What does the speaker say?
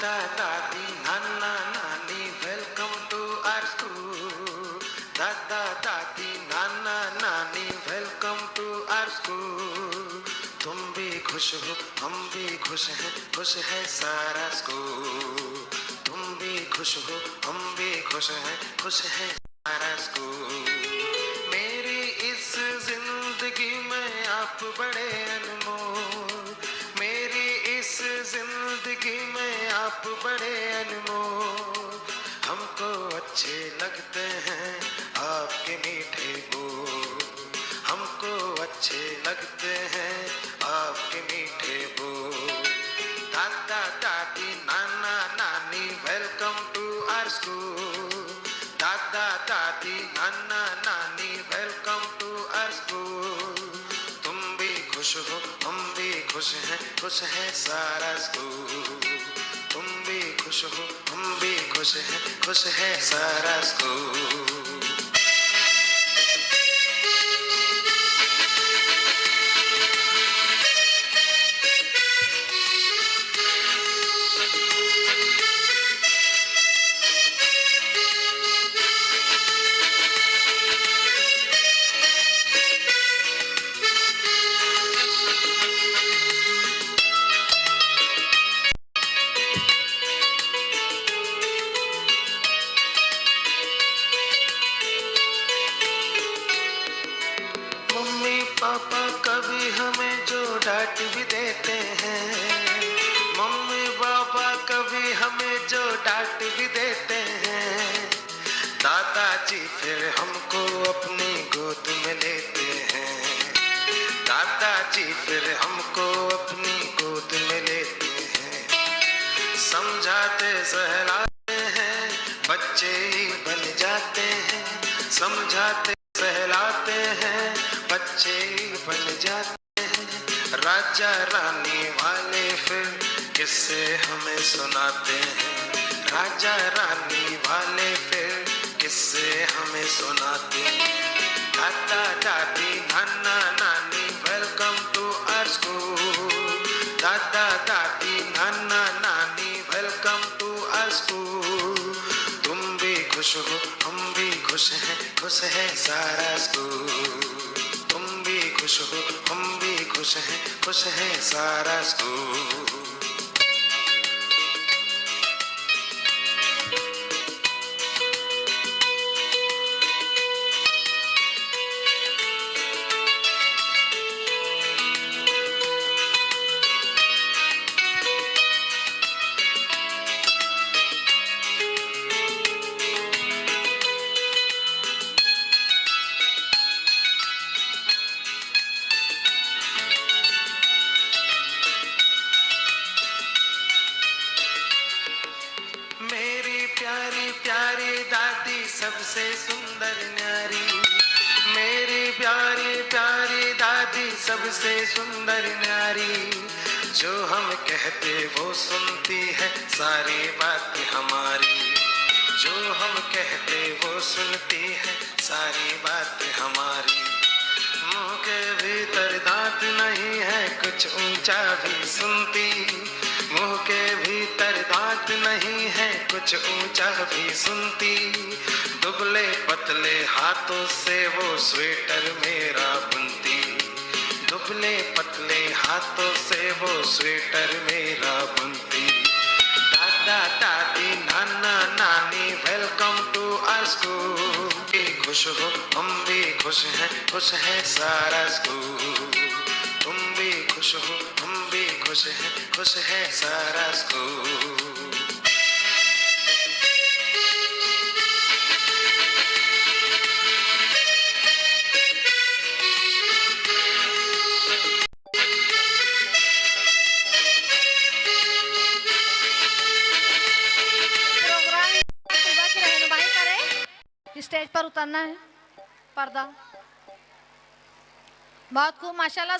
दादा दादी नाना नानी वेलकम टू आवर स्कूल। दादा दादी नाना नानी वेलकम टू आवर स्कूल। तुम भी खुश हो हम भी खुश हैं, खुश है सारा स्कूल। तुम भी खुश हो हम भी खुश हैं, खुश है सारा स्कूल। मेरी इस जिंदगी में आप बड़े अनमोल, मेरी इस जिंदगी में आप बड़े अनमोल। हमको अच्छे लगते हैं आपके मीठे बोल, हमको अच्छे लगते हैं आपके मीठे बोल। दादा दादी नाना नानी वेलकम टू आवर स्कूल। दादा दादी नाना नानी वेलकम टू आवर स्कूल। तुम भी खुश हो हम भी खुश हैं, खुश है सारा स्कूल। तुम भी खुश हो हम भी खुश हैं, खुश है सारा स्कूल। मम्मी पापा कभी हमें जो डांट भी देते हैं, मम्मी पापा कभी हमें जो डांट भी देते हैं, दादाजी फिर हमको अपनी गोद में लेते हैं। दादाजी फिर हमको अपनी गोद में लेते हैं। समझाते सहलाते हैं बच्चे ही बन जाते हैं, समझाते सहलाते हैं बच्चे बन जाते हैं। राजा रानी वाले फिर किस्से हमें सुनाते हैं, राजा रानी वाले फिर किस्से हमें सुनाते हैं। दादा दादी नाना नानी वेलकम टू आवर स्कूल। दादा दादी नाना नानी वेलकम टू आवर स्कूल। तुम भी खुश हो हम भी खुश हैं, खुश है सारा स्कूल। तुम भी खुश हो हम भी खुश हैं, खुश है सारा स्कूल। मेरी प्यारी प्यारी दादी सबसे सुंदर न्यारी, मेरी प्यारी प्यारी दादी सबसे सुंदर न्यारी। जो हम कहते वो सुनती है सारी बात हमारी, जो हम कहते वो सुनती है सारी बात हमारी। मुंह के भीतर दांत नहीं है कुछ ऊंचा भी सुनती, मुंह के भीतर दांत नहीं है कुछ ऊंचा भी सुनती। दुबले पतले हाथों से वो स्वेटर मेरा बुनती, दुबले पतले हाथों से वो स्वेटर मेरा बुनती। दादा दादी नाना नानी वेलकम टू आवर स्कूल। भी खुश हो हम भी खुश हैं, खुश है सारा स्कूल। तुम भी खुश हो हम भी खुश हैं, खुश है सारा स्कूल। स्टेज पर उतरना है, पर्दा। बहुत खूब माशाल्लाह